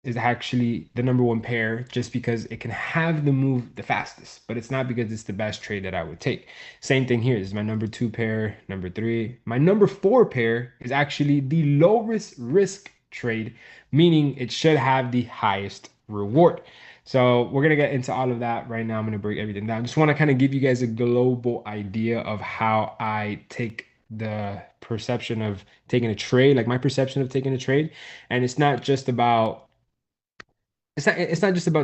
is actually the number one pair just because it can have the move the fastest, but it's not because it's the best trade that I would take. Same thing here. This is my number two pair, number three. My number four pair is actually the lowest risk trade, meaning it should have the highest reward. So we're gonna get into all of that right now. I'm gonna break everything down. Just want to kind of give you guys a global idea of how I take the perception of taking a trade, like my perception of taking a trade. And it's not just about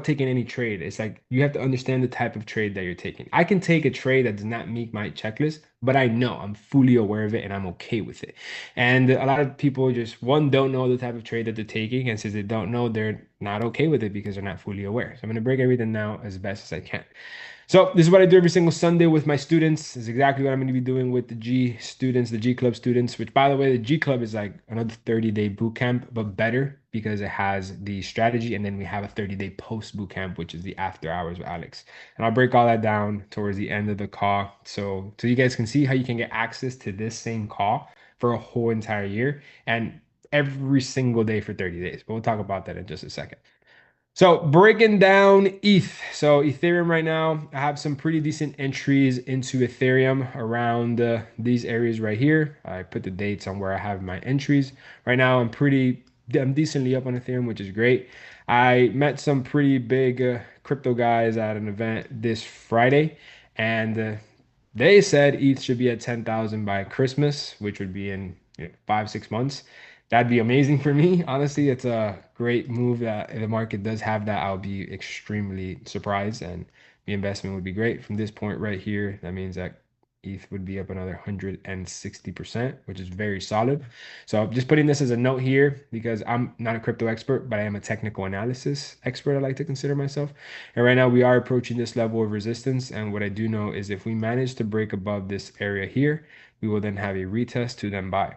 taking any trade. It's like you have to understand the type of trade that you're taking. I can take a trade that does not meet my checklist, but I know I'm fully aware of it and I'm okay with it. And a lot of people just one don't know the type of trade that they're taking, and since they don't know, they're not okay with it because they're not fully aware. So I'm gonna break everything now as best as I can. So this is what I do every single Sunday with my students. This is exactly what I'm going to be doing with the G students, the G Club students, which by the way, the G Club is like another 30-day boot camp, but better because it has the strategy. And then we have a 30-day post boot camp, which is the after hours with Alex. And I'll break all that down towards the end of the call. So you guys can see how you can get access to this same call for a whole entire year and every single day for 30 days. But we'll talk about that in just a second. So breaking down ETH. So Ethereum right now, I have some pretty decent entries into Ethereum around these areas right here. I put the dates on where I have my entries. Right now, I'm decently up on Ethereum, which is great. I met some pretty big crypto guys at an event this Friday, and they said ETH should be at 10,000 by Christmas, which would be in 5, 6 months. That'd be amazing for me. Honestly, it's a great move that if the market does have that, I'll be extremely surprised and the investment would be great. From this point right here, that means that ETH would be up another 160%, which is very solid. So just putting this as a note here because I'm not a crypto expert, but I am a technical analysis expert, I like to consider myself. And right now we are approaching this level of resistance. And what I do know is if we manage to break above this area here, we will then have a retest to then buy.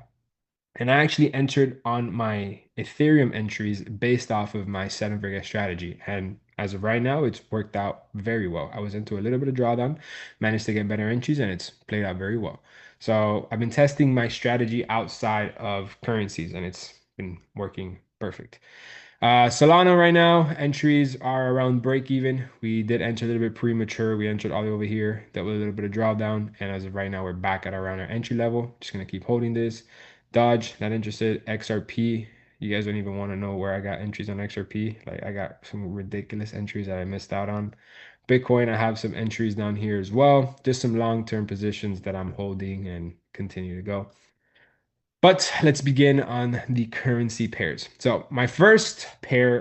And I actually entered on my Ethereum entries based off of my seven figure strategy. And as of right now, it's worked out very well. I was into a little bit of drawdown, managed to get better entries, and it's played out very well. So I've been testing my strategy outside of currencies, and it's been working perfect. Solana right now, entries are around break even. We did enter a little bit premature. We entered all the way over here. That was a little bit of drawdown. And as of right now, we're back at around our entry level. Just gonna keep holding this. Dodge, not interested. XRP, you guys don't even want to know where I got entries on XRP. Like I got some ridiculous entries that I missed out on. Bitcoin, I have some entries down here as well. Just some long-term positions that I'm holding and continue to go. But let's begin on the currency pairs. So my first pair